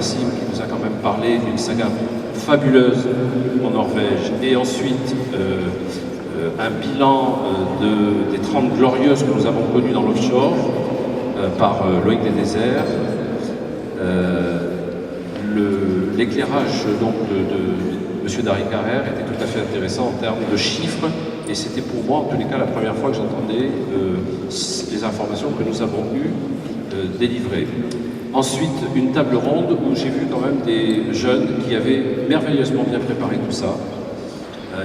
Kassim qui nous a quand même parlé d'une saga fabuleuse en Norvège, et ensuite un bilan des 30 glorieuses que nous avons connues dans l'offshore par Loïc Desdéserts. L'éclairage donc de M. Dari Carrère était tout à fait intéressant en termes de chiffres, et c'était pour moi en tous les cas la première fois que j'entendais les informations que nous avons eues délivrées. Ensuite, une table ronde où j'ai vu quand même des jeunes qui avaient merveilleusement bien préparé tout ça.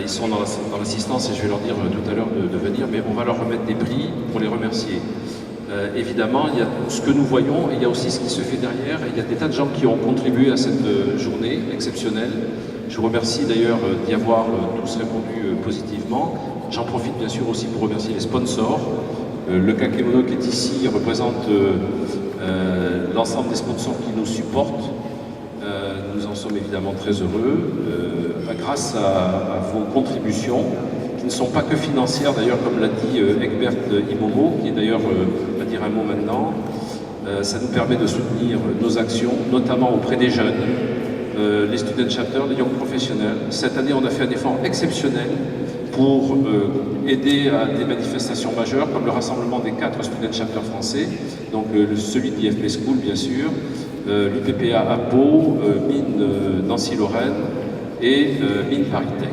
Ils sont dans l'assistance et je vais leur dire tout à l'heure de venir, mais on va leur remettre des prix pour les remercier. Évidemment, il y a ce que nous voyons et il y a aussi ce qui se fait derrière. Il y a des tas de gens qui ont contribué à cette journée exceptionnelle. Je vous remercie d'ailleurs d'y avoir tous répondu positivement. J'en profite bien sûr aussi pour remercier les sponsors. Le Kakemono qui est ici représente l'ensemble des sponsors qui nous supportent. Nous en sommes évidemment très heureux. Grâce à vos contributions, qui ne sont pas que financières, d'ailleurs, comme l'a dit Egbert Imomo, qui d'ailleurs va dire un mot maintenant, ça nous permet de soutenir nos actions, notamment auprès des jeunes, les student chapters, les young professionnels. Cette année, on a fait un effort exceptionnel pour aider à des manifestations majeures, comme le rassemblement des 4 student chapters français, donc celui de l'IFP School, bien sûr, l'UPPA à Pau, Mine Nancy-Lorraine et Mine Paris Tech.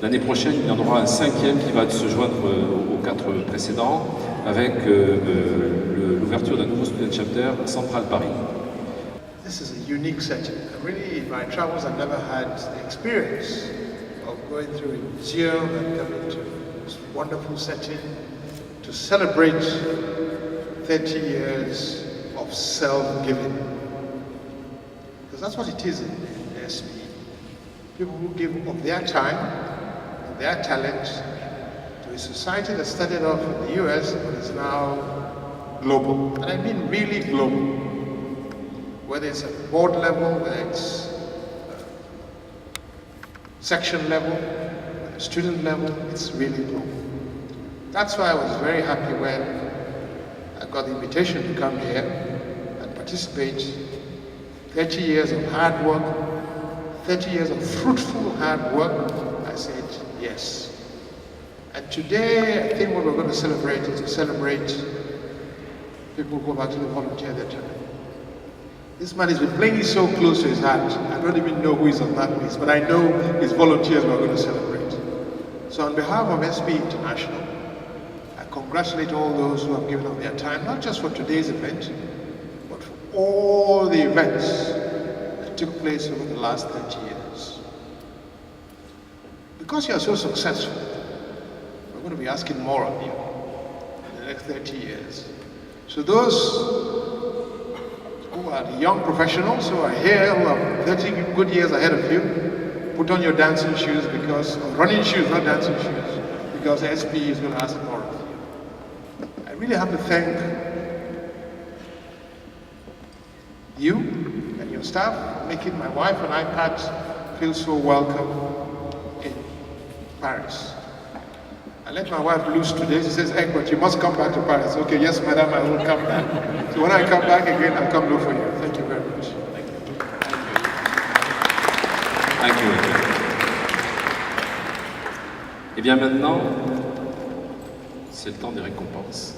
L'année prochaine, il y en aura un 5e qui va se joindre aux 4 précédents, avec l'ouverture d'un nouveau student chapter à Central Paris. This is a unique setting. Really, in my travels, I've never had the experience of going through a museum and coming to this wonderful setting to celebrate 30 years of self-giving. Because that's what it is in SB. People who give of their time and their talent to a society that started off in the US but is now global. And I mean really global. Whether it's at board level, whether it's section level, whether student level, it's really global. That's why I was very happy when I got the invitation to come here and participate. 30 years of hard work, 30 years of fruitful hard work. I said yes. And today, I think what we're going to celebrate is to celebrate people who have actually volunteered their time. This man has been playing it so close to his heart. I don't even know who is on that list, but I know his volunteers we're going to celebrate. So on behalf of SB International, I congratulate all those who have given up their time, not just for today's event, but for all the events that took place over the last 30 years. Because you are so successful, we're going to be asking more of you in the next 30 years. So those who are the young professionals who are here, who have 30 good years ahead of you, put on your dancing shoes because, or running shoes, not dancing shoes, because SB is going to ask more of you. I really have to thank you and your staff for making my wife and I, Pat, feel so welcome in Paris. I let my wife loose today. She says, Egbert, you must come back to Paris. Okay, yes, madam, I will come back. So when I come back again, I'll come look for you. Thank you very much. Thank you. Et bien maintenant, c'est le temps des récompenses.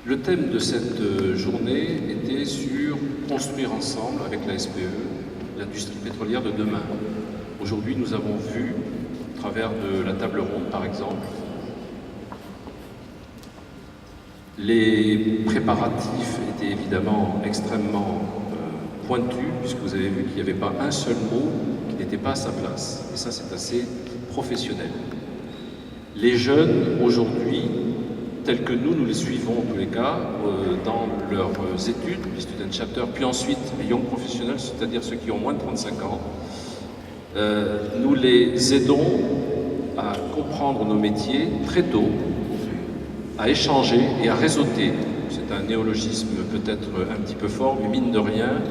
Le thème de cette journée était sur construire ensemble avec la SPE l'industrie pétrolière de demain. Aujourd'hui, nous avons vu à travers de la table ronde, par exemple. Les préparatifs étaient évidemment extrêmement pointus, puisque vous avez vu qu'il n'y avait pas un seul mot qui n'était pas à sa place. Et ça, c'est assez professionnel. Les jeunes, aujourd'hui, tels que nous les suivons en tous les cas, dans leurs études, les student chapters, puis ensuite les young professionnels, c'est-à-dire ceux qui ont moins de 35 ans, nous les aidons à comprendre nos métiers très tôt, à échanger et à réseauter. C'est un néologisme peut-être un petit peu fort, mais mine de rien,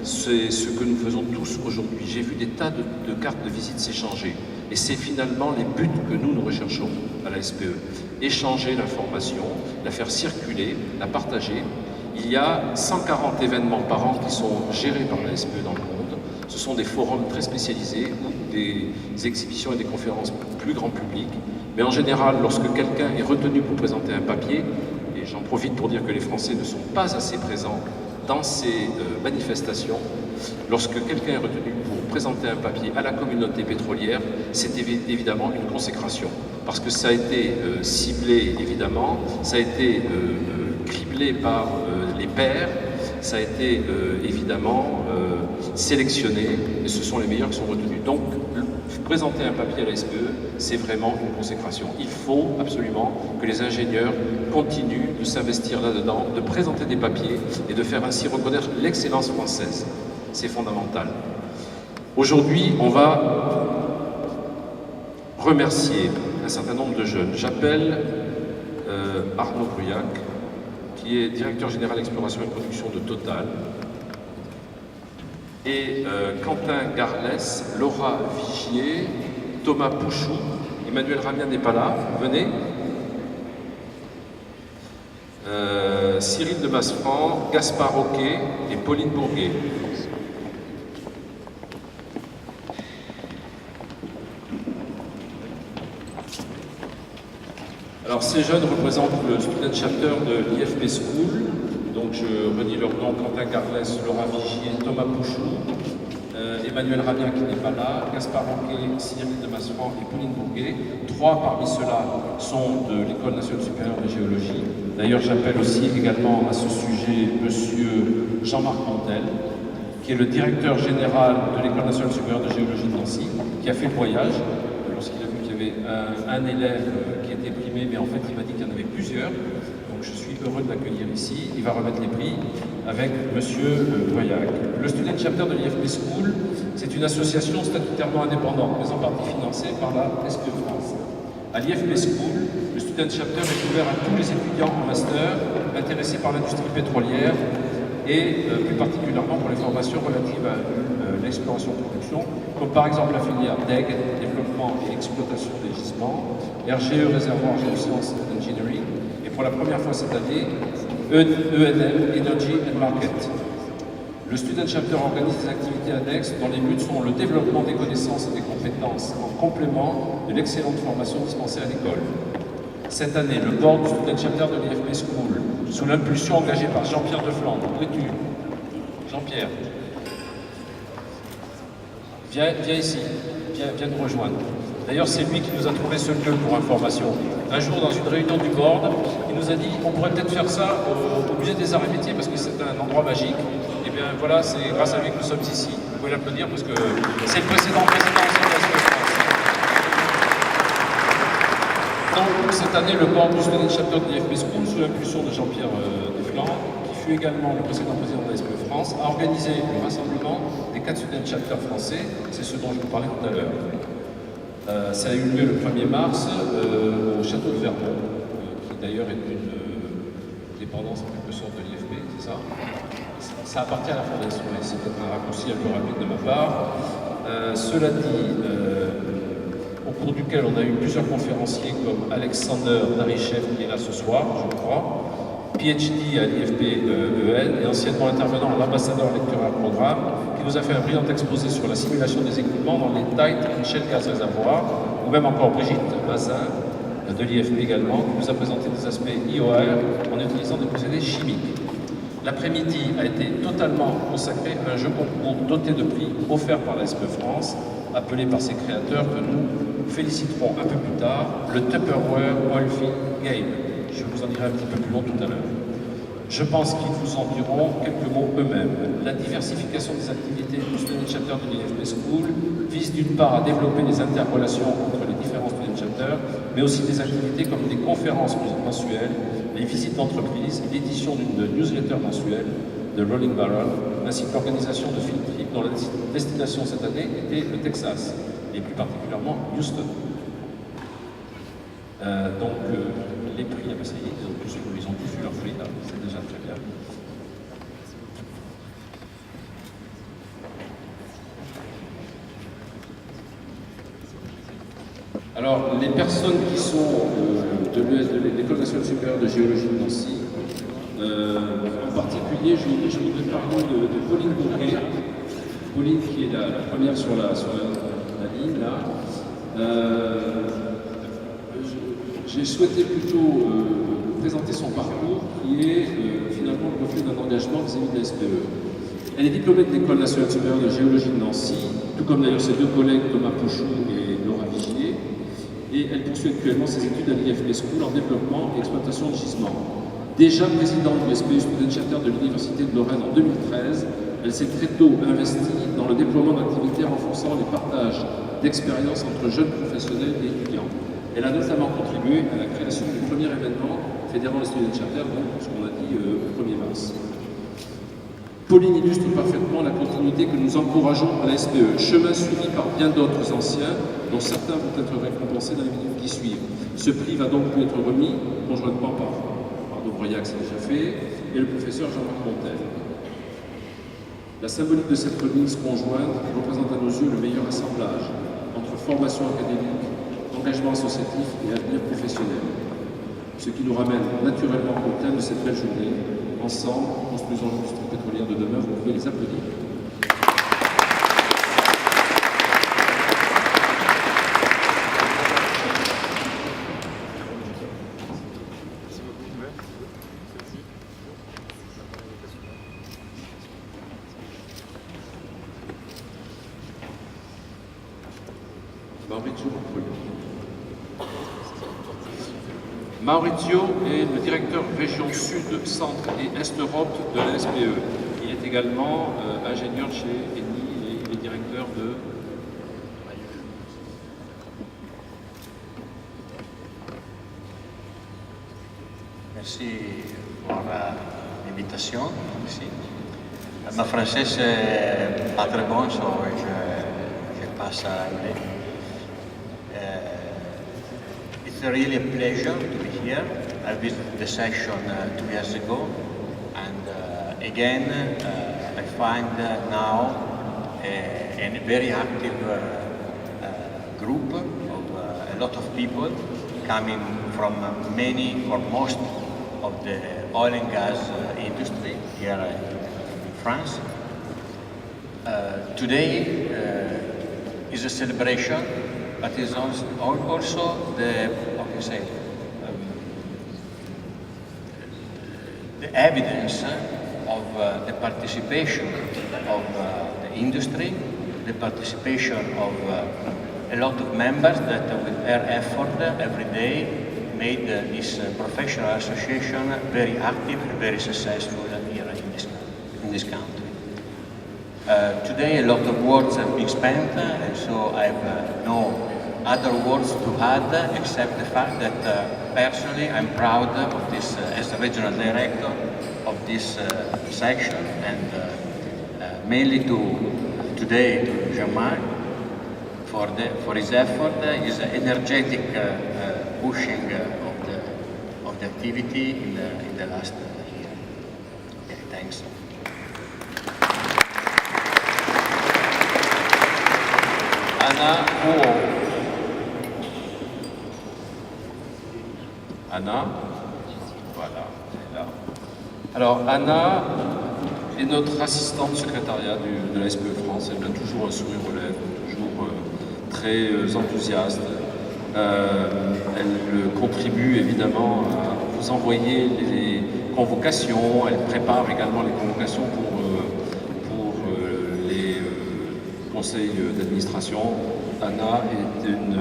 c'est ce que nous faisons tous aujourd'hui. J'ai vu des tas de cartes de visite s'échanger. Et c'est finalement les buts que nous recherchons à la SPE. Échanger l'information, la faire circuler, la partager. Il y a 140 événements par an qui sont gérés par la SPE dans le monde. Ce sont des forums très spécialisés ou des exhibitions et des conférences plus grand public. Mais en général, lorsque quelqu'un est retenu pour présenter un papier, et j'en profite pour dire que les Français ne sont pas assez présents dans ces manifestations, lorsque quelqu'un est retenu pour présenter un papier à la communauté pétrolière, c'est évidemment une consécration. Parce que ça a été ciblé, évidemment, ça a été criblé par les pairs, ça a été évidemment sélectionné, et ce sont les meilleurs qui sont retenus. Donc, présenter un papier à la SPE, c'est vraiment une consécration. Il faut absolument que les ingénieurs continuent de s'investir là-dedans, de présenter des papiers et de faire ainsi reconnaître l'excellence française. C'est fondamental. Aujourd'hui, on va remercier un certain nombre de jeunes. J'appelle Arnaud Bruyac, qui est directeur général exploration et production de Total, et Quentin Garlès, Laura Vigier, Thomas Pouchou, Emmanuel Ramien n'est pas là, venez. Cyril de Masfranc, Gaspard Roquet et Pauline Bourguet. Alors ces jeunes représentent le student chapter de l'IFP School. Donc je redis leur nom: Quentin Garlès, Laura Vigier, Thomas Pouchou, Emmanuel Ramien qui n'est pas là, Gaspard Roquet, Cyril de Masfranc et Pauline Bourguet. 3 parmi ceux-là sont de l'École nationale supérieure de géologie. D'ailleurs, j'appelle aussi également à ce sujet monsieur Jean-Marc Montel, qui est le directeur général de l'École nationale supérieure de géologie de Nancy, qui a fait le voyage lorsqu'il a vu qu'il y avait un élève qui était primé, mais en fait il m'a dit qu'il y en avait plusieurs. Donc je suis heureux de l'accueillir ici. Il va remettre les prix avec monsieur Boyac. Le Student Chapter de l'IFP School, c'est une association statutairement indépendante, mais en partie financée par la SPE France. À l'IFP School, le Student Chapter est ouvert à tous les étudiants en master intéressés par l'industrie pétrolière et plus particulièrement pour les formations relatives à l'exploration-production, comme par exemple la filière DEG, développement et exploitation des gisements, RGE, réservoir Geoscience and Engineering, et pour la première fois cette année, ENM, Energy and Market. Le Student Chapter organise des activités annexes dont les buts sont le développement des connaissances et des compétences en complément de l'excellente formation dispensée à l'école. Cette année, le board du Student Chapter de l'IFP School, sous l'impulsion engagée par Jean-Pierre de Flandre. Où es-tu, Jean-Pierre? Viens ici, viens nous rejoindre. D'ailleurs, c'est lui qui nous a trouvé ce lieu pour information. Un jour, dans une réunion du board, il nous a dit qu'on pourrait peut-être faire ça au musée des Arts et Métiers parce que c'est un endroit magique. Et bien voilà, c'est grâce à lui que nous sommes ici. Vous pouvez l'applaudir parce que c'est le précédent président aussi de la SPE France. Donc, cette année, le board du Student Chapter de l'IFP School, sous l'impulsion de Jean-Pierre Desflands, qui fut également le précédent président de la SPE France, a organisé le rassemblement des 4 Student Chapters français. C'est ce dont je vous parlais tout à l'heure. Ça a eu lieu le 1er mars au château de Vermont, qui d'ailleurs est une dépendance en quelque sorte de l'IFP, c'est ça? Ça appartient à la Fondation, et c'est peut-être un raccourci un peu rapide de ma part. Cela dit, au cours duquel on a eu plusieurs conférenciers comme Alexander Darishev, qui est là ce soir, je crois, PhD à l'IFP EN, et anciennement intervenant à l'ambassadeur lecteur programme, qui nous a fait un brillant exposé sur la simulation des équipements dans les Tight and Shell Gas Reservoirs, ou même encore Brigitte Bazin, de l'IFP également, qui nous a présenté des aspects IOR en utilisant des procédés chimiques. L'après-midi a été totalement consacré à un jeu concours doté de prix offert par la SPE France, appelé par ses créateurs que nous féliciterons un peu plus tard, le Tupperware Oilfield Game. Je vous en dirai un petit peu plus long tout à l'heure. Je pense qu'ils vous en diront quelques mots eux-mêmes. La diversification des activités du Student Chapter de l'IFP School vise d'une part à développer les interrelations entre les différents Student Chapters, mais aussi des activités comme des conférences mensuelles, les visites d'entreprise, l'édition d'une newsletter mensuelle de Rolling Barrel, ainsi que l'organisation de field trips dont la destination cette année était le Texas, et plus particulièrement Houston. Les prix, ça y est, ils ont tous eu leur fruit là, c'est déjà très bien. Alors, les personnes qui sont de l'École nationale supérieure de géologie de Nancy En particulier, je voudrais parler de Pauline Bourguet. Pauline qui est la première sur la ligne là. J'ai souhaité plutôt présenter son parcours qui est finalement le reflet d'un engagement vis-à-vis de la SPE. Elle est diplômée de l'École nationale supérieure de géologie de Nancy, tout comme d'ailleurs ses deux collègues Thomas Pouchou et Laura Vigier, et elle poursuit actuellement ses études à l'IFP School en développement et exploitation de gisements. Déjà présidente du SPE Student Charter de l'Université de Lorraine en 2013, elle s'est très tôt investie dans le déploiement d'activités renforçant les partages d'expériences entre jeunes professionnels et étudiants. Elle a notamment contribué à la création du premier événement fédérant les Student Charter, donc ce qu'on a dit au 1er mars. Pauline illustre parfaitement la continuité que nous encourageons à la SPE, chemin suivi par bien d'autres anciens, dont certains vont être récompensés dans les minutes qui suivent. Ce prix va donc lui être remis conjointement par Dobroyac, c'est déjà fait, et le professeur Jean-Marc Montel. La symbolique de cette remise conjointe représente à nos yeux le meilleur assemblage entre formation académique, engagement associatif et avenir professionnel. Ce qui nous ramène naturellement au thème de cette belle journée. Ensemble, construisons l'industrie pétrolière de demain. Vous pouvez les applaudir. Maurizio est le directeur région Sud, Centre et Est Europe de la SPE. Il est également ingénieur chez Eni et il est directeur de... Merci pour l'invitation ici. Ma français c'est pas très bon, so je passe à anglais. It's really a pleasure to be here. I visited the session 2 years ago, and again I find now a very active group of a lot of people coming from many or most of the oil and gas industry here in France. Today is a celebration, but is also the, how can you say, the evidence of the participation of the industry, the participation of a lot of members that with their effort every day made this professional association very active and very successful here in this country. Today a lot of words have been spent, and so I have no other words to add except the fact that personally I'm proud of this as a regional director of this section, and mainly today to Jean-Marc for his effort, his energetic pushing of the activity in the last year. Okay, thanks. Anna Anna, voilà, elle est là. Alors Anna est notre assistante secrétariat de la SPE France. Elle a toujours un sourire aux lèvres, toujours très enthousiaste. Elle contribue évidemment à vous envoyer les convocations. Elle prépare également les convocations pour les conseils d'administration. Anna est une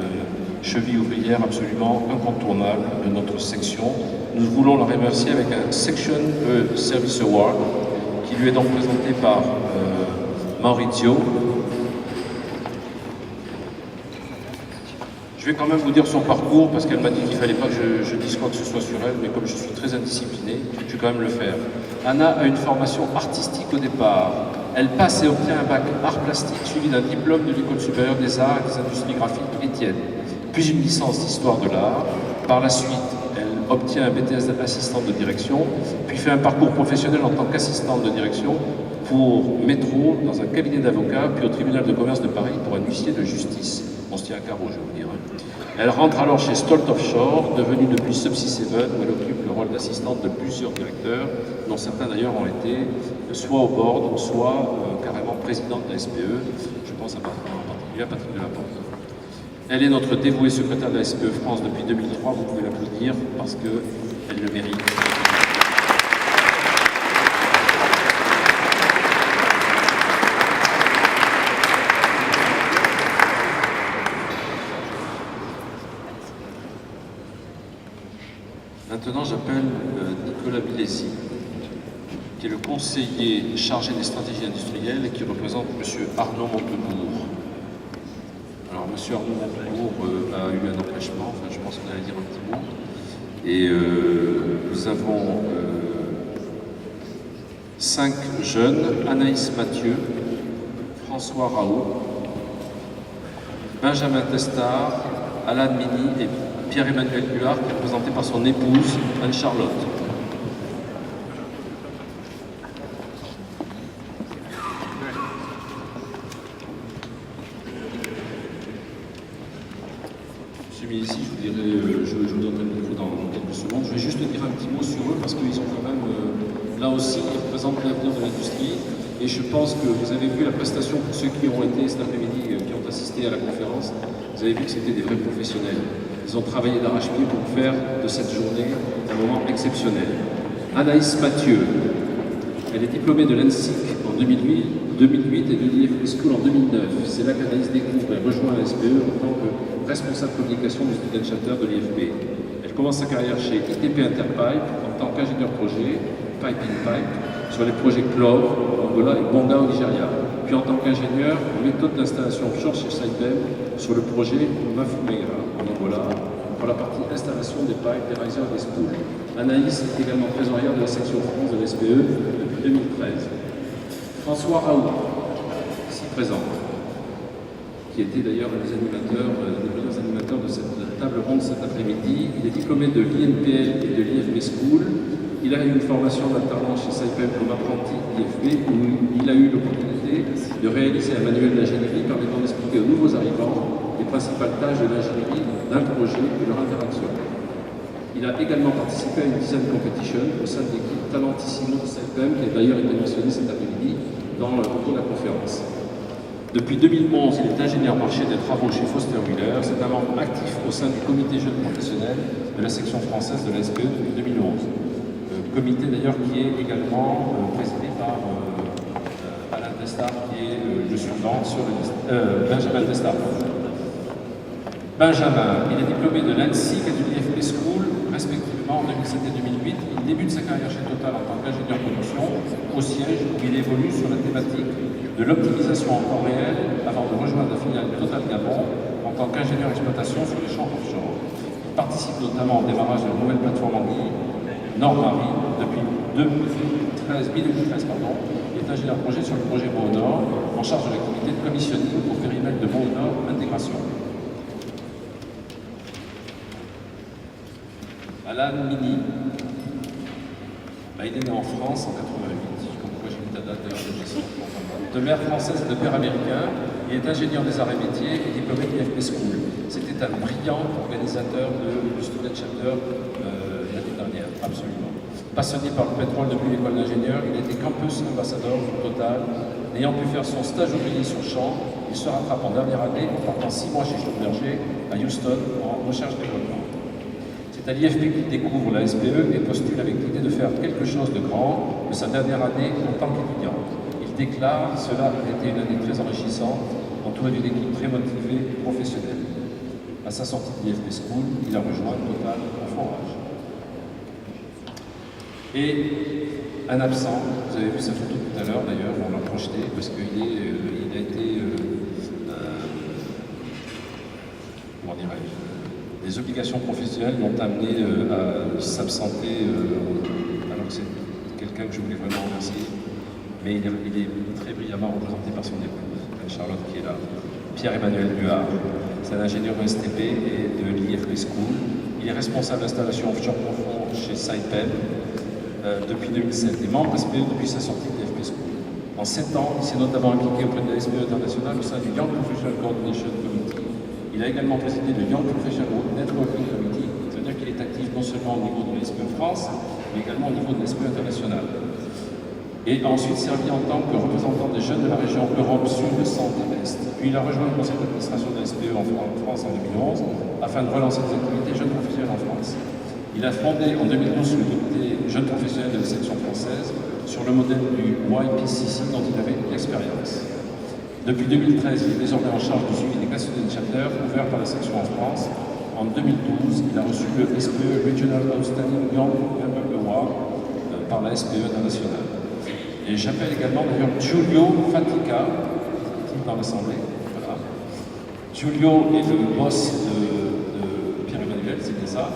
cheville ouvrière absolument incontournable de notre section. Nous voulons la remercier avec un Section Service Award qui lui est donc présenté par Maurizio. Je vais quand même vous dire son parcours parce qu'elle m'a dit qu'il ne fallait pas que je dise quoi que ce soit sur elle, mais comme je suis très indiscipliné, je vais quand même le faire. Anna a une formation artistique au départ. Elle passe et obtient un bac art plastique suivi d'un diplôme de l'École supérieure des arts et des industries graphiques Étienne, puis une licence d'histoire de l'art. Par la suite, elle obtient un BTS d'assistante de direction, puis fait un parcours professionnel en tant qu'assistante de direction, pour métro dans un cabinet d'avocats, puis au tribunal de commerce de Paris pour un huissier de justice. On se tient à carreau, je veux dire. Elle rentre alors chez Stolt Offshore, devenue depuis Subsea 7, où elle occupe le rôle d'assistante de plusieurs directeurs, dont certains d'ailleurs ont été soit au board, soit carrément présidente de la SPE. Je pense en particulier à Patrick Delaporte. Elle est notre dévouée secrétaire de la SPE France depuis 2003, vous pouvez l'applaudir parce qu'elle le mérite. Maintenant, j'appelle Nicolas Bilesi, qui est le conseiller chargé des stratégies industrielles et qui représente M. Arnaud Montebourg. Alors, M. Arnaud Montebourg a eu un empêchement, enfin, je pense qu'on allait dire un petit mot. Et nous avons 5 jeunes, Anaïs Mathieu, François Raoult, Benjamin Testard, Alan Mini et Pierre-Emmanuel Huard, qui est représenté par son épouse, Anne-Charlotte. Monsieur Mélicy, je vous donnerai le micro dans quelques secondes. Je vais juste dire un petit mot sur eux, parce qu'ils sont quand même, là aussi, ils représentent l'avenir de l'industrie. Et je pense que vous avez vu la prestation pour ceux qui ont été cet après-midi, qui ont assisté à la conférence. Vous avez vu que c'était des vrais professionnels. Ils ont travaillé d'arrache-pied pour faire de cette journée un moment exceptionnel. Anaïs Mathieu, elle est diplômée de l'ENSIC en 2008 et de l'IFP School en 2009. C'est là qu'Anaïs découvre et rejoint la SPE en tant que responsable communication du Student Center de l'IFP. Elle commence sa carrière chez ITP Interpipe en tant qu'ingénieur projet, Pipe in Pipe, sur les projets Clove, Angola et Bonga au Nigeria. Puis en tant qu'ingénieur en méthode d'installation offshore chez Saipem sur le projet Mafumeira en Angola pour la partie installation des pipes, des risers et des spools. Anaïs est également trésorière de la section France de l'SPE depuis 2013. François Raoult, ici présent, qui était d'ailleurs un des animateurs, des meilleurs animateurs de cette table ronde cet après-midi. Il est diplômé de l'INPL et de l'IFP School. Il a eu une formation d'alternance chez Saipem comme apprenti IFP où il a eu l'opportunité de réaliser un manuel d'ingénierie permettant d'expliquer aux nouveaux arrivants les principales tâches de l'ingénierie d'un projet et leur interaction. Il a également participé à une design competition au sein de l'équipe Talentissimo de Saipem qui a d'ailleurs été mentionnée cet après-midi dans le cours de la conférence. Depuis 2011, il est ingénieur marché des travaux chez Foster Wheeler. C'est un membre actif au sein du comité jeunes professionnels de la section française de la SPE depuis 2011. Comité d'ailleurs qui est également présidé par Alain Testard, qui est le suivant sur le Benjamin Testard. Benjamin, il est diplômé de l'ANSI et de l'IFP School, respectivement en 2007 et 2008. Il débute sa carrière chez Total en tant qu'ingénieur production au siège où il évolue sur la thématique de l'optimisation en temps réel avant de rejoindre la filiale Total Gabon en tant qu'ingénieur exploitation sur les champs offshore. Il participe notamment au démarrage de la nouvelle plateforme anguille Nord-Marie depuis 2013, il est ingénieur projet sur le projet Beau-Nord en charge de l'activité de commissioning au périmètre de Beau-Nord Intégration. Alan Mini, il est né en France en 88, comme quoi j'ai mis ta date d'ailleurs de mère française et de père américain. Il est ingénieur des arts et métiers et diplômé de l'IFP School. C'était un brillant organisateur du Student Chapter l'année dernière, absolument. Passionné par le pétrole depuis l'école d'ingénieur, il était campus ambassadeur du Total. N'ayant pu faire son stage ouvrier sur champ, il se rattrape en dernière année en partant 6 mois chez Schlumberger à Houston en recherche et développement. C'est à l'IFP qu'il découvre la SPE et postule avec l'idée de faire quelque chose de grand de sa dernière année en tant qu'étudiant. Il déclare « Cela a été une année très enrichissante, entouré d'une équipe très motivée et professionnelle. » À sa sortie de l'IFP School, il a rejoint Total en forage. Et un absent, vous avez vu sa photo tout à l'heure d'ailleurs, on l'a projeté parce qu'il a été, comment dirais-je, des obligations professionnelles l'ont amené à s'absenter, alors que c'est quelqu'un que je voulais vraiment remercier, mais il est très brillamment représenté par son épouse, Charlotte qui est là. Pierre-Emmanuel Huard, c'est un ingénieur STP et de l'IFP School. Il est responsable d'installation offshore profond chez Saipem depuis 2007 et membre SPE depuis sa sortie de l'IFP School. En 7 ans, il s'est notamment impliqué auprès de la SPE internationale au sein du Young Professional Coordination Committee. Il a également présidé le Young Professional Networking Committee, c'est-à-dire qu'il est actif non seulement au niveau de la SPE France, mais également au niveau de la SPE internationale. Et a ensuite servi en tant que représentant des jeunes de la région Europe Sud, Centre et Est. Puis il a rejoint le conseil d'administration de la SPE en France en 2011 afin de relancer des activités jeunes professionnels en France. Il a fondé en 2012 le comité jeunes professionnels de la section française sur le modèle du YPCC dont il avait l'expérience. Depuis 2013, il est désormais en charge du suivi des classes student chapters ouverts par la section en France. En 2012, il a reçu le SPE Regional Outstanding Young Member Award par la SPE internationale. Et j'appelle également d'ailleurs Giulio Fatica, qui est dans l'Assemblée. Voilà. Giulio est le boss de Pierre-Emmanuel, c'est ça.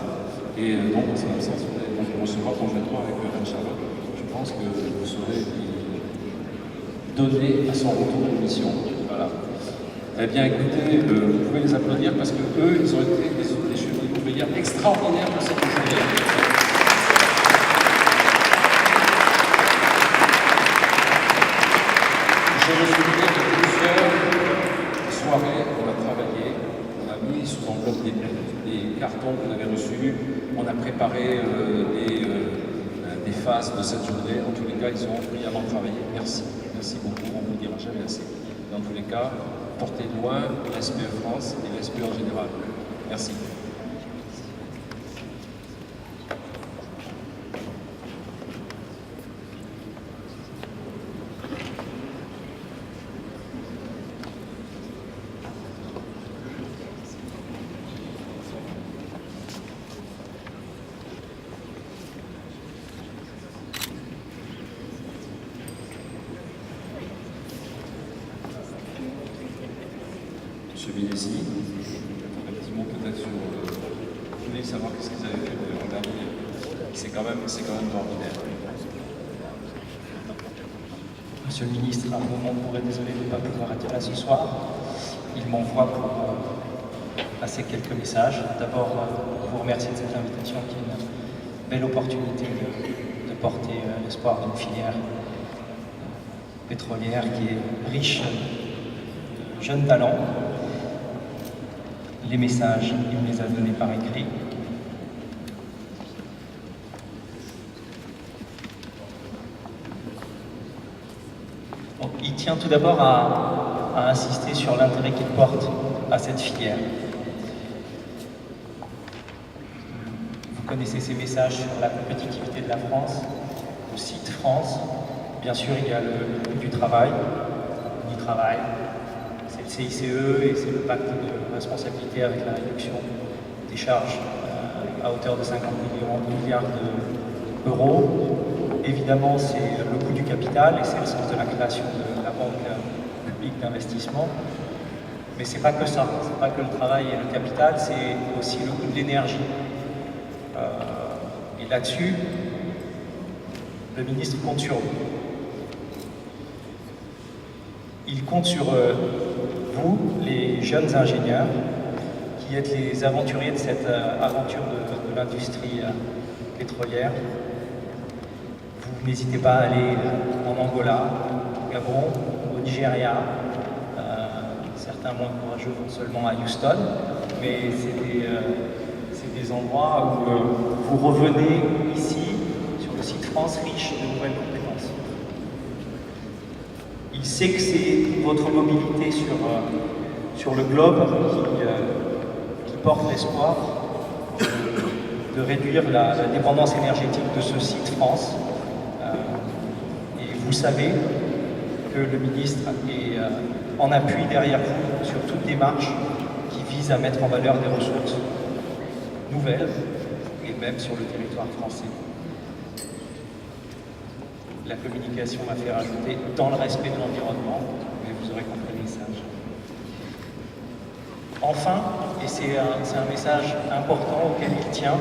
Et donc, en son absence, vous allez donc le recevoir conjointement avec Anne-Charlotte. Je pense que vous saurez donner à son retour de mission. Voilà. Eh bien, écoutez, vous pouvez les applaudir parce que eux, ils ont été des chevaliers de veillère extraordinaires pour cette journée. Je me souviens de plusieurs soirées, on a travaillé, on a mis sous enveloppe des cartons qu'on avait reçus, on a préparé des phases de cette journée. En tous les cas, ils ont brillamment travaillé. Merci, merci beaucoup, on ne vous dira jamais assez. Dans tous les cas, portez loin l'SPE France et l'SPE en général. Merci. Monsieur Ménessi, un petit mot peut-être sur. Vous voulez savoir qu'est-ce qu'ils avaient fait l'an dernier. C'est quand même ordinaire. Monsieur le ministre, à un moment, on pourrait désolé de ne pas pouvoir être là ce soir. Il m'envoie pour passer quelques messages. D'abord, vous remercier de cette invitation qui est une belle opportunité de porter l'espoir d'une filière pétrolière qui est riche de jeunes talents. Les messages, il me les a donnés par écrit. Donc, il tient tout d'abord à insister sur l'intérêt qu'il porte à cette filière. Vous connaissez ces messages sur la compétitivité de la France, le site France. Bien sûr, il y a le coût du travail, c'est le CICE et c'est le pacte de responsabilité avec la réduction des charges à hauteur de 50 milliards d'euros. Évidemment, c'est le coût du capital et c'est le sens de la création de la Banque publique d'investissement. Mais c'est pas que ça, c'est pas que le travail et le capital, c'est aussi le coût de l'énergie. Et là-dessus, le ministre compte sur vous. Il compte sur vous, les jeunes ingénieurs, qui êtes les aventuriers de cette aventure de l'industrie pétrolière. Vous n'hésitez pas à aller en Angola, au Gabon, au Nigeria. Certains moins courageux vont seulement à Houston, mais c'est des endroits où vous revenez ici, sur le site France, riche de nouvelles compétences. Il sait que c'est votre mobilité sur le globe qui porte l'espoir de réduire la dépendance énergétique de ce site France. Et vous savez que le ministre est en appui derrière vous sur toute démarche qui vise à mettre en valeur des ressources nouvelles et même sur le territoire français. La communication m'a fait rajouter dans le respect de l'environnement, mais vous aurez compris le message. Enfin, et c'est un message important auquel il tient,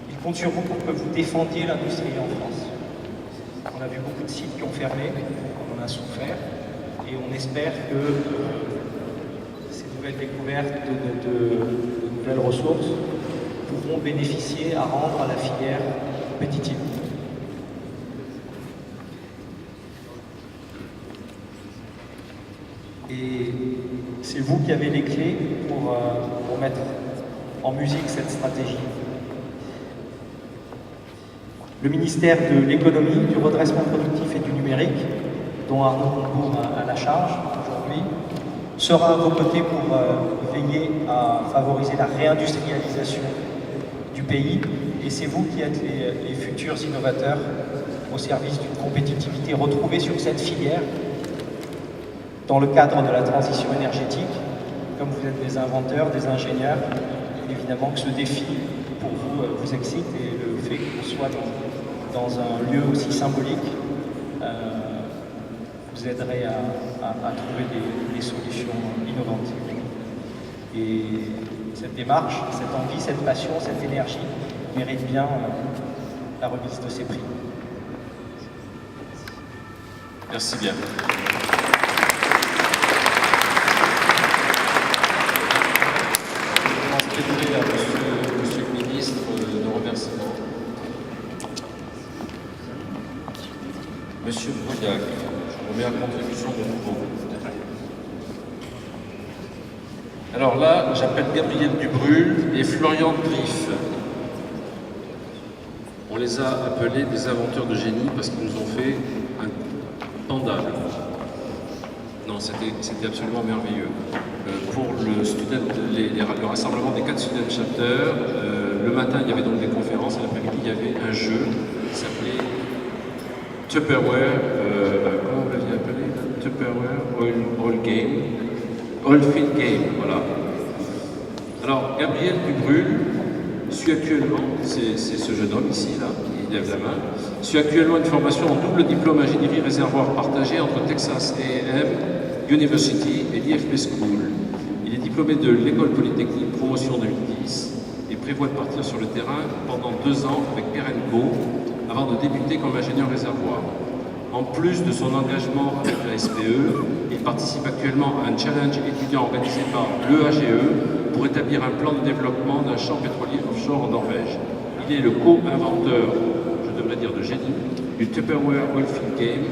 il compte sur vous pour que vous défendiez l'industrie en France. On a vu beaucoup de sites qui ont fermé, on en a souffert, et on espère que ces nouvelles découvertes de nouvelles ressources pourront bénéficier à rendre la filière compétitive. Et c'est vous qui avez les clés pour mettre en musique cette stratégie. Le ministère de l'économie, du redressement productif et du numérique, dont Arnaud Montebourg a la charge aujourd'hui, sera à vos côtés pour veiller à favoriser la réindustrialisation du pays. Et c'est vous qui êtes les futurs innovateurs au service d'une compétitivité retrouvée sur cette filière dans le cadre de la transition énergétique. Comme vous êtes des inventeurs, des ingénieurs, évidemment que ce défi pour vous vous excite et le fait qu'on soit dans un lieu aussi symbolique vous aiderait à trouver des solutions innovantes. Et cette démarche, cette envie, cette passion, cette énergie mérite bien la remise de ces prix. Merci bien. Je transmettrai à monsieur le ministre de remerciements. Monsieur Breuillac, je remets à contribution de nouveau. Alors là, j'appelle Gabriel Dubrul et Florian Driff. On les a appelés des inventeurs de génie parce qu'ils nous ont fait un pendable. Non, c'était absolument merveilleux. Pour le rassemblement des 4 student chapters, le matin, il y avait donc des conférences, et l'après-midi, il y avait un jeu qui s'appelait Tupperware, comment vous l'aviez appelé? Tupperware All Field Game, voilà. Alors, Gabriel Dubrul suit actuellement, c'est ce jeune homme ici, là, qui lève la main, suit actuellement une formation en double diplôme ingénierie réservoir partagé entre Texas A&M University et l'IFP School. Il est diplômé de l'école polytechnique promotion 2010 et prévoit de partir sur le terrain pendant 2 ans avec Perenco avant de débuter comme ingénieur réservoir. En plus de son engagement avec la SPE, il participe actuellement à un challenge étudiant organisé par l'EAGE pour établir un plan de développement d'un champ pétrolier offshore en Norvège. Il est le co-inventeur, je devrais dire de génie, du Tupperware All Field Game,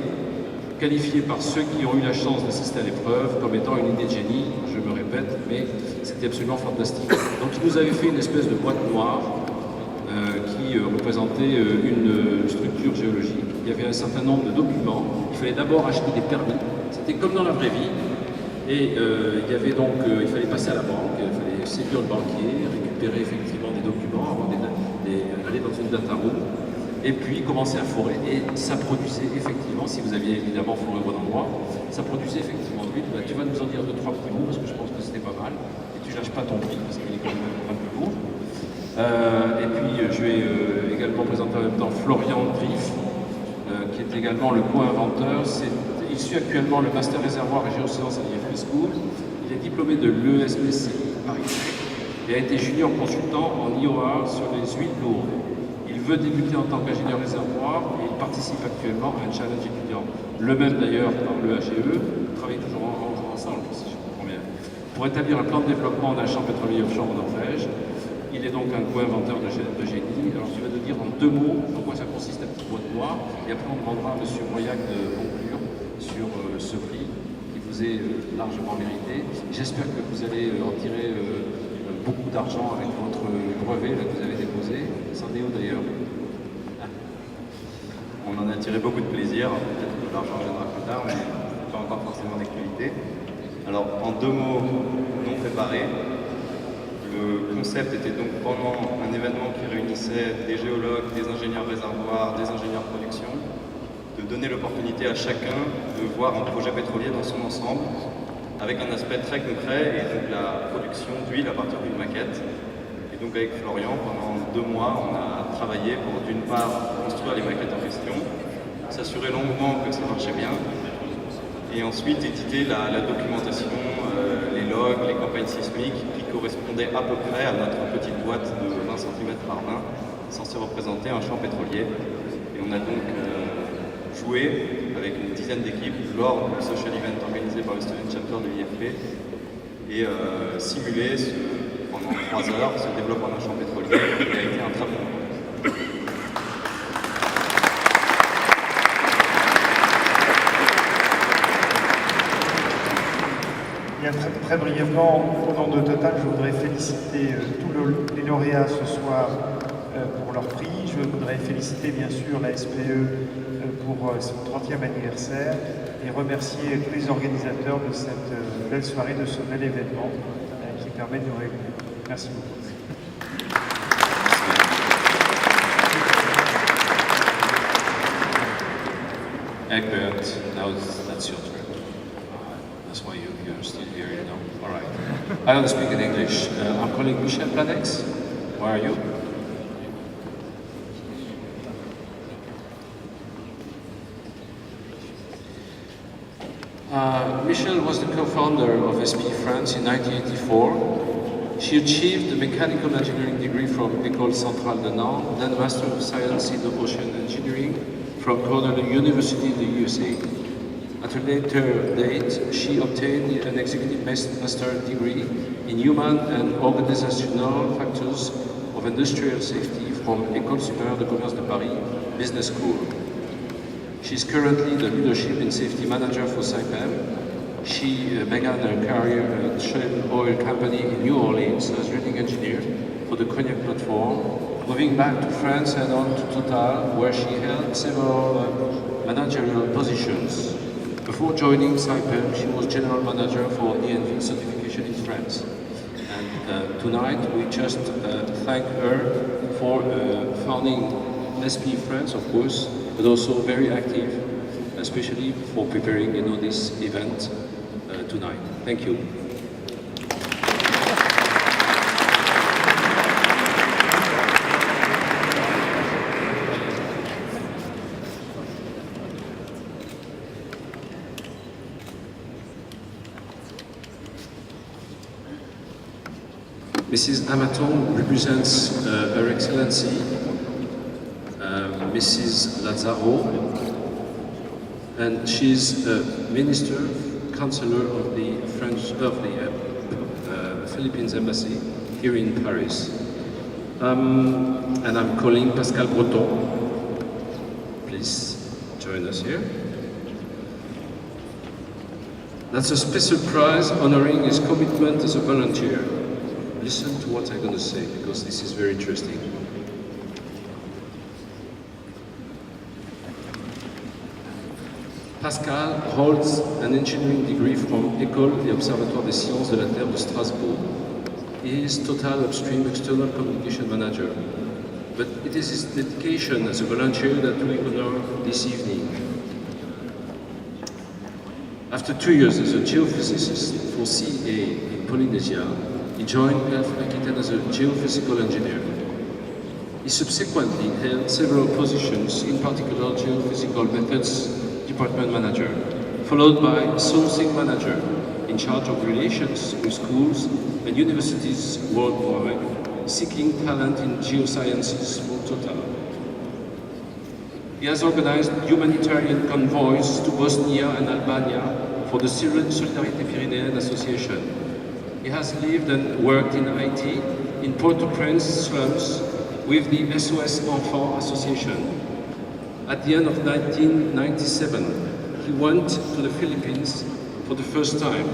qualifié par ceux qui ont eu la chance d'assister à l'épreuve comme étant une idée de génie, je me répète, mais c'était absolument fantastique. Donc il nous avait fait une espèce de boîte noire qui représentait une structure géologique. Il y avait un certain nombre de documents. Il fallait d'abord acheter des permis. C'était comme dans la vraie vie. Et il y avait donc, il fallait passer à la banque, il fallait séduire le banquier, récupérer effectivement des documents, avant d'aller dans une data room, et puis commencer à forer. Et ça produisait effectivement, si vous aviez évidemment foré au bon endroit, ça produisait effectivement de l'huile. Tu vas nous en dire 2-3 petits mots, parce que je pense que c'était pas mal. Et tu lâches pas ton prix, parce qu'il est quand même un peu lourd. Et puis je vais également présenter en même temps Florian Driff, qui est également le co-inventeur. Il suit actuellement le Master Réservoir et Géosciences à l'IFP School. Il est diplômé de l'ESPCI Paris et a été junior consultant en IOR sur les huiles lourdes. Il veut débuter en tant qu'ingénieur réservoir et il participe actuellement à un challenge étudiant. Le même d'ailleurs par l'EAGE, travaille toujours ensemble, si je comprends bien, pour établir un plan de développement d'un champ pétrolier offshore en Norvège. Il est donc un co-inventeur de génie. Alors tu vas nous dire en 2 mots en quoi ça consiste la petite boîte noire, et après on demandera à M. Breuillac de conclure sur ce prix qui vous est largement mérité. J'espère que vous allez en tirer beaucoup d'argent avec votre brevet là, que vous avez déposé. C'en est où d'ailleurs? On en a tiré beaucoup de plaisir, peut-être que l'argent viendra plus tard, mais pas encore forcément d'actualité. Alors en 2 mots non préparés, le concept était donc pendant un événement qui réunissait des géologues, des ingénieurs réservoirs, des ingénieurs production, de donner l'opportunité à chacun de voir un projet pétrolier dans son ensemble, avec un aspect très concret, et donc la production d'huile à partir d'une maquette. Et donc avec Florian, pendant 2 mois, on a travaillé pour d'une part construire les maquettes en question, s'assurer longuement que ça marchait bien, et ensuite éditer la documentation, les logs, les campagnes sismiques qui correspondaient à peu près à notre petite boîte de 20 cm par 20, censée représenter un champ pétrolier. Et on a donc joué avec une dizaine d'équipes lors du social event organisé par le Student Chapter de l'IFP et simulé pendant 3 heures ce développement d'un champ pétrolier qui a été un très bon moment. très brièvement, au nom de Total, je voudrais féliciter tous les lauréats ce soir pour leur prix. Je voudrais féliciter bien sûr la SPE pour son 30e anniversaire et remercier tous les organisateurs de cette belle soirée, de ce bel événement qui permet de nous réunir. Merci beaucoup. Egbert, now that's your turn. That's why you're still here, you know. All right. I only speak in English. I'm calling Michel Planex. Where are you? Michelle was the co-founder of SP France in 1984. She achieved a mechanical engineering degree from École Centrale de Nantes, then a Master of Science in Ocean Engineering from Cornell University in the USA. At a later date, she obtained an executive master degree in human and organizational factors of industrial safety from École Supérieure de Commerce de Paris Business School. She is currently the leadership and safety manager for Saipem. She began her career at Shell Oil Company in New Orleans as leading engineer for the Cognac platform, moving back to France and on to Total, where she held several managerial positions. Before joining Saipem, she was general manager for ENV certification in France. And tonight we just thank her for founding SP France, of course, but also very active, especially for preparing, you know, this event tonight. Thank you. Mrs. Amaton represents Her Excellency Mrs. Lazaro, and she's a minister, counselor of the Philippines Embassy here in Paris. And I'm calling Pascal Breton. Please join us here. That's a special prize honoring his commitment as a volunteer. Listen to what I'm going to say, because this is very interesting. Pascal holds an engineering degree from École et Observatoire des Sciences de la Terre de Strasbourg. He is Total Upstream External Communication Manager. But it is his dedication as a volunteer that we honor this evening. After 2 years as a geophysicist for CA in Polynesia, he joined Gulf Aquitaine as a geophysical engineer. He subsequently held several positions, in particular geophysical methods department manager, followed by sourcing manager, in charge of relations with schools and universities worldwide, seeking talent in geosciences for Total. He has organized humanitarian convoys to Bosnia and Albania for the Solidarité Pyrénéenne Association. He has lived and worked in IT in Port-au-Prince slums with the SOS Enfants Association. At the end of 1997, he went to the Philippines for the first time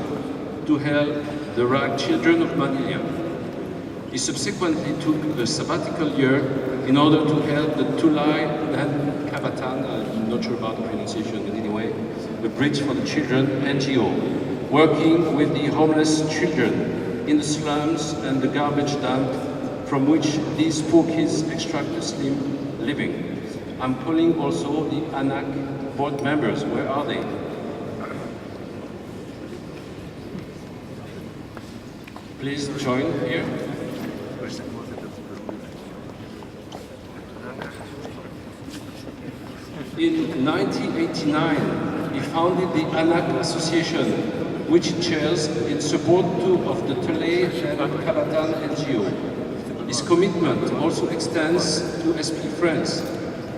to help the RAG Children of Manila. He subsequently took a sabbatical year in order to help the Tulay and Kabatan, I'm not sure about the pronunciation, but anyway, the Bridge for the Children NGO, working with the homeless children in the slums and the garbage dump from which these poor kids extract a slim living. I'm calling also the ANAC board members. Where are they? Please join here. In 1989, he founded the ANAC Association, which he chairs in support of the Tulay and Kabatan NGO. His commitment also extends to SP France,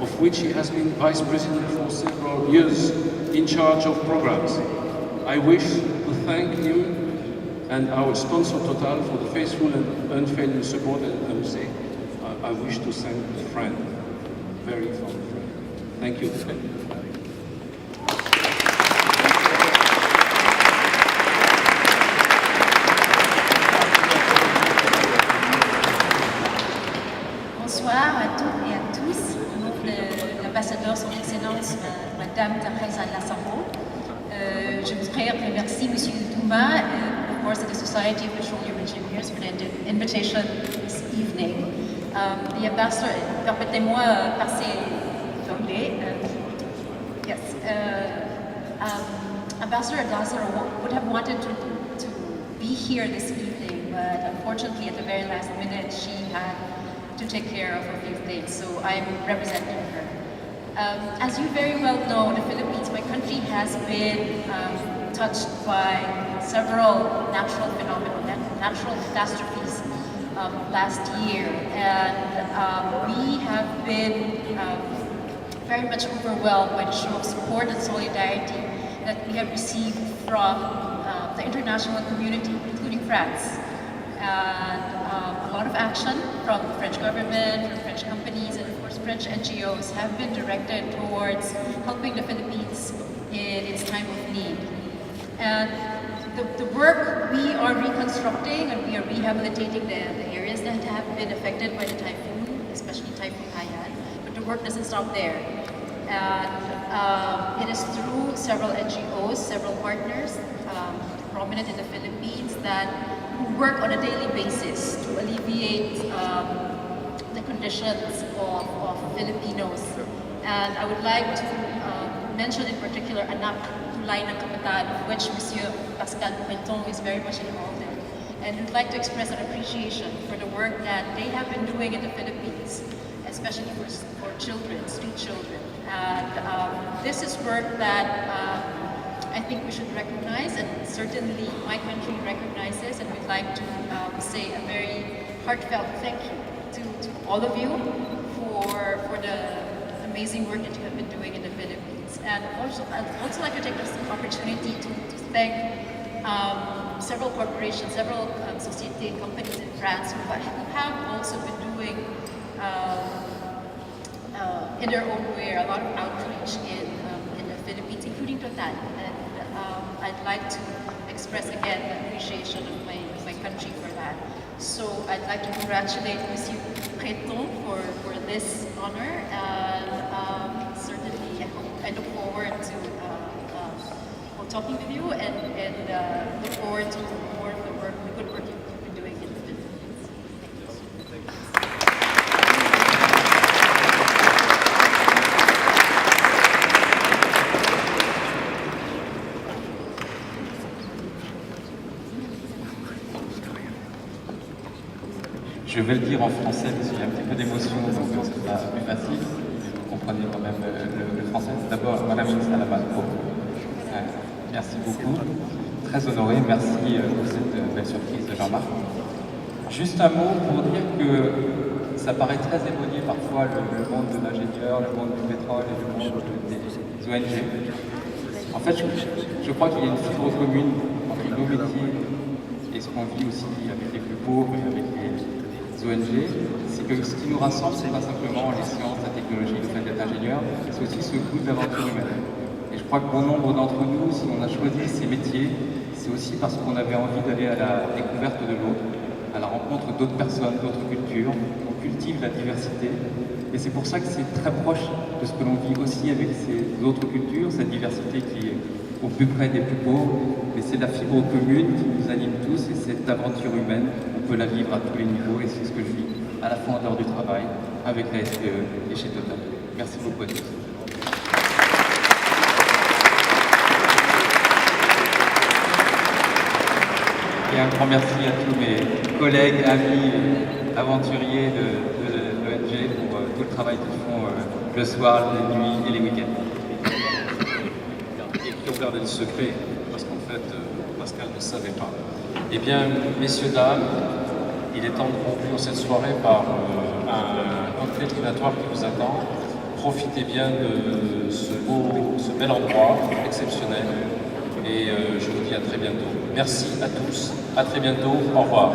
of which he has been vice president for several years, in charge of programs. I wish to thank him and our sponsor Total for the faithful and unfailing support, and I would say I wish to thank a friend, very fond friend. Thank you. course, to the Society of Petroleum Engineers for the invitation this evening. The ambassador, permettez-moi passer l'anglais. Yes, Ambassador Lazaro would have wanted to be here this evening, but unfortunately at the very last minute she had to take care of a few things, so I'm representing her. As you very well know, the Philippines, my country, has been touched by several natural phenomena, natural catastrophes last year, and we have been very much overwhelmed by the show of support and solidarity that we have received from the international community, including France. And a lot of action from the French government, from French companies, and of course French NGOs have been directed towards helping the Philippines in its time of need. And the work, we are reconstructing and we are rehabilitating the areas that have been affected by the typhoon, especially Typhoon Haiyan, but the work doesn't stop there. And it is through several NGOs, several partners, prominent in the Philippines, who work on a daily basis to alleviate the conditions of Filipinos. And I would like to mention in particular Anak Tulay ng Kabataan, of which Monsieur Pascal Breton is very much involved in. And I'd like to express an appreciation for the work that they have been doing in the Philippines, especially for children, street children. And this is work that I think we should recognize, and certainly my country recognizes, and we'd like to say a very heartfelt thank you to all of you for the amazing work that you have been doing in the Philippines. And also, I'd also like to take this opportunity to thank several corporations, several sociétés and companies in France who have also been doing in their own way a lot of outreach in the Philippines, including Total. And I'd like to express again the appreciation of my country for that. So I'd like to congratulate Monsieur Breton for this honor, and certainly I look forward to talking with you and look forward to more of the good work you've been doing in the Philippines. Thank you. Je vais le dire en français parce qu'il y a un petit peu d'émotion, donc ce sera plus facile. Vous comprenez quand même le français. D'abord, Madame Salamat, merci beaucoup. Très honoré, merci pour cette belle surprise de Jean-Marc. Juste un mot pour dire que ça paraît très éloigné parfois le monde de l'ingénieur, le monde du pétrole et le monde des ONG. En fait, je crois qu'il y a une fibre commune entre nos métiers et ce qu'on vit aussi avec les plus pauvres et avec les ONG, c'est que ce qui nous rassemble, c'est pas simplement les sciences, la technologie, le fait d'être ingénieur, c'est aussi ce goût de l'aventure humaine. Et je crois que bon nombre d'entre nous, si on a choisi ces métiers, c'est aussi parce qu'on avait envie d'aller à la découverte de l'autre, à la rencontre d'autres personnes, d'autres cultures. On cultive la diversité. Et c'est pour ça que c'est très proche de ce que l'on vit aussi avec ces autres cultures, cette diversité qui est au plus près des plus pauvres. Mais c'est la fibre commune qui nous anime tous, et cette aventure humaine, on peut la vivre à tous les niveaux, et c'est ce que je vis à la fois en dehors du travail, avec la SPE et chez Total. Merci beaucoup à tous. Et un grand merci à tous mes collègues, amis, aventuriers de l'ONG pour tout le travail qu'ils font le soir, les nuits et les week-ends. Et qui ont gardé le secret, parce qu'en fait, Pascal ne savait pas. Eh bien, messieurs, dames, il est temps de conclure cette soirée par un cocktail dînatoire qui vous attend. Profitez bien de ce bel endroit exceptionnel. Et je vous dis à très bientôt. Merci à tous, à très bientôt, au revoir.